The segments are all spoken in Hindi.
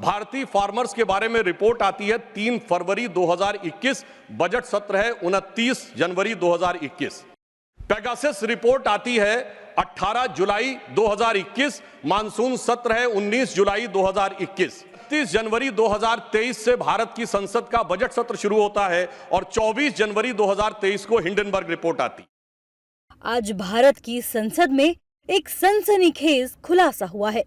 भारतीय फार्मर्स के बारे में रिपोर्ट आती है 3 फरवरी 2021, बजट सत्र है 29 जनवरी 2021। पेगासस रिपोर्ट आती है 18 जुलाई 2021, मानसून सत्र है 19 जुलाई 2021। 30 जनवरी 2023 से भारत की संसद का बजट सत्र शुरू होता है और 24 जनवरी 2023 को हिंडनबर्ग रिपोर्ट आती। आज भारत की संसद में एक सनसनीखेज खुलासा हुआ है।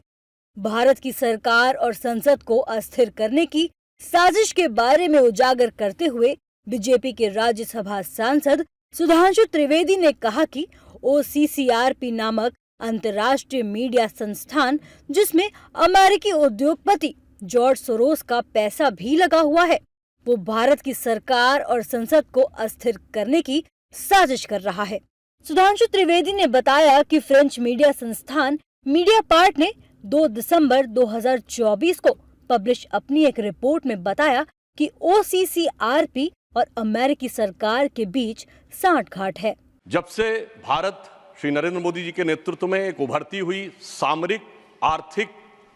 भारत की सरकार और संसद को अस्थिर करने की साजिश के बारे में उजागर करते हुए बीजेपी के राज्यसभा सांसद सुधांशु त्रिवेदी ने कहा कि OCCRP नामक अंतर्राष्ट्रीय मीडिया संस्थान, जिसमें अमेरिकी उद्योगपति जॉर्ज सोरोस का पैसा भी लगा हुआ है, वो भारत की सरकार और संसद को अस्थिर करने की साजिश कर रहा है। सुधांशु त्रिवेदी ने बताया कि फ्रेंच मीडिया संस्थान मीडियापार्ट ने 2 दिसंबर 2024 को पब्लिश अपनी एक रिपोर्ट में बताया कि OCCRP और अमेरिकी सरकार के बीच सांठगांठ है। जब से भारत श्री नरेंद्र मोदी जी के नेतृत्व में एक उभरती हुई सामरिक, आर्थिक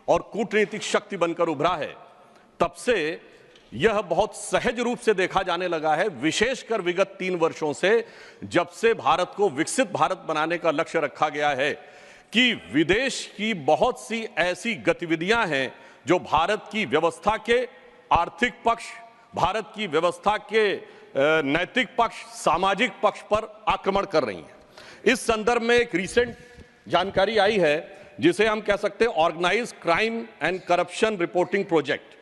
और कूटनीतिक शक्ति बनकर उभरा है, तब से यह बहुत सहज रूप से देखा जाने लगा है, विशेषकर विगत 3 वर्षों से, जब से भारत को विकसित भारत बनाने का लक्ष्य रखा गया है, कि विदेश की बहुत सी ऐसी गतिविधियां हैं जो भारत की व्यवस्था के आर्थिक पक्ष, भारत की व्यवस्था के नैतिक पक्ष, सामाजिक पक्ष पर आक्रमण कर रही हैं। इस संदर्भ में एक रिसेंट जानकारी आई है जिसे हम कह सकते हैं organised crime and corruption reporting project.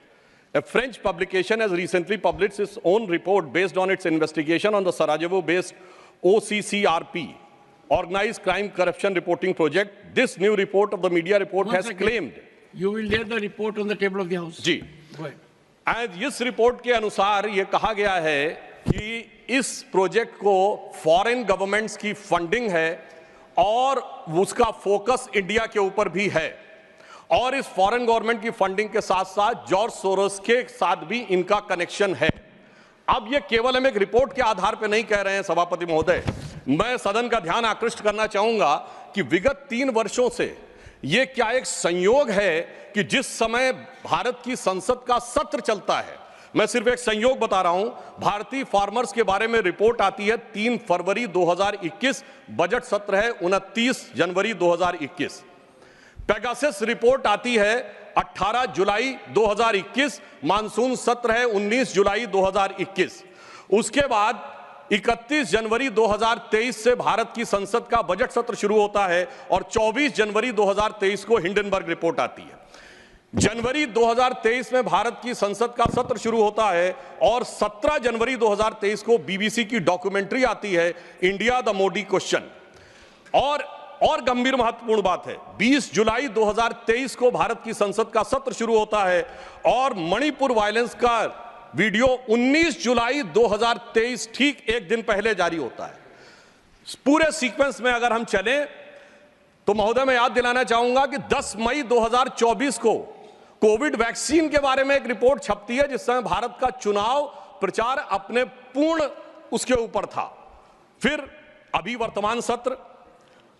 A French publication has recently published its own report based on its investigation on the Sarajevo-based OCCRP, Organized Crime Corruption Reporting Project. This new report of the media report has claimed. You will lay the report on the table of the House. जी। Go ahead. And इस रिपोर्ट के अनुसार ये कहा गया है कि इस प्रोजेक्ट को फॉरेन गवर्नमेंट्स की फंडिंग है और उसका फोकस इंडिया के ऊपर भी है, और इस फॉरेन गवर्नमेंट की फंडिंग के साथ साथ जॉर्ज सोरोस के साथ भी इनका कनेक्शन है। अब ये केवल हम एक रिपोर्ट के आधार पर नहीं कह रहे हैं सभापति महोदय, मैं सदन का ध्यान आकृष्ट करना चाहूंगा कि विगत 3 वर्षों से ये क्या एक संयोग है कि जिस समय भारत की संसद का सत्र चलता है, मैं सिर्फ एक संयोग बता रहा हूं, भारतीय फार्मर्स के बारे में रिपोर्ट आती है 3 फरवरी 2021, बजट सत्र है 29 जनवरी 2021। पेगासस रिपोर्ट आती है 18 जुलाई 2021, मानसून सत्र है 19 जुलाई 2021। उसके बाद 31 जनवरी 2023 से भारत की संसद का बजट सत्र शुरू होता है और 24 जनवरी 2023 को हिंडनबर्ग रिपोर्ट आती है। जनवरी 2023 में भारत की संसद का सत्र शुरू होता है और 17 जनवरी 2023 को BBC की डॉक्यूमेंट्री आती है, इंडिया द मोदी क्वेश्चन। और गंभीर महत्वपूर्ण बात है, 20 जुलाई 2023 को भारत की संसद का सत्र शुरू होता है और मणिपुर वायलेंस का वीडियो 19 जुलाई 2023, ठीक एक दिन पहले जारी होता है। पूरे सीक्वेंस में अगर हम चलें तो महोदय मैं याद दिलाना चाहूंगा कि 10 मई 2024 को कोविड वैक्सीन के बारे में एक रिपोर्ट छपती है, जिस समय भारत का चुनाव प्रचार अपने पूर्ण उसके ऊपर था। फिर अभी वर्तमान सत्र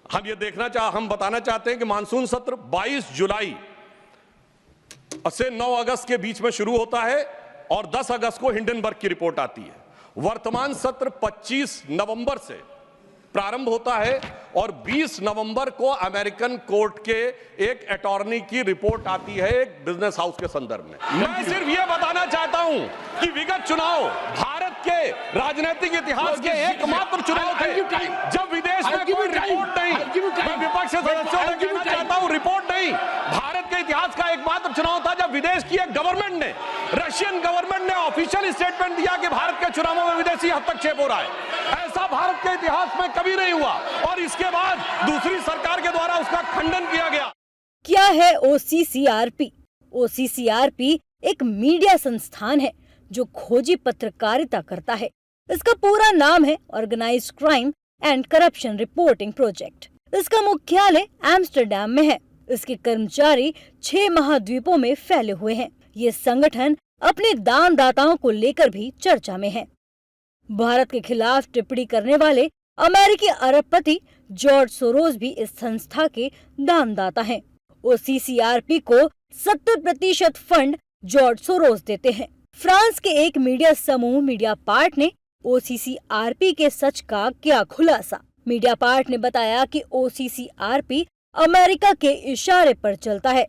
हम बताना चाहते हैं कि मानसून सत्र 22 जुलाई से 9 अगस्त के बीच में शुरू होता है और 10 अगस्त को हिंडनबर्ग की रिपोर्ट आती है। वर्तमान सत्र 25 नवंबर से प्रारंभ होता है और 20 नवंबर को अमेरिकन कोर्ट के एक अटॉर्नी की रिपोर्ट आती है एक बिजनेस हाउस के संदर्भ में। मैं सिर्फ यह बताना चाहता हूं कि विगत चुनाव भारत के राजनीतिक इतिहास के एकमात्र चुनाव थे जब विदेश में कोई रिपोर्ट नहीं, मैं विपक्ष के सदस्यों से कहना चाहता हूं, रिपोर्ट नहीं, भारत के इतिहास का एकमात्र चुनाव था जब विदेश की एक गवर्नमेंट ने, रशियन गवर्नमेंट ने ऑफिशियल स्टेटमेंट दिया कि भारत के चुनावों में विदेशी हस्तक्षेप हो रहा है। ऐसा भारत के इतिहास में कभी नहीं हुआ और इसके बाद दूसरी सरकार के द्वारा उसका खंडन किया गया। क्या है OCCRP? OCCRP एक मीडिया संस्थान है जो खोजी पत्रकारिता करता है। इसका पूरा नाम है organised crime and corruption reporting project. इसका मुख्यालय एम्स्टर्डम में है। इसके कर्मचारी 6 महाद्वीपों में फैले हुए हैं। ये संगठन अपने दानदाताओं को लेकर भी चर्चा में है। भारत के खिलाफ टिप्पणी करने वाले अमेरिकी अरबपति जॉर्ज सोरोस भी इस संस्था के दानदाता हैं। OCCRP को 70% फंड जॉर्ज सोरोस देते हैं। फ्रांस के एक मीडिया समूह मीडियापार्ट ने ओसीसीआरपी के सच का किया खुलासा। मीडियापार्ट ने बताया कि ओसीसीआरपी अमेरिका के इशारे पर चलता है।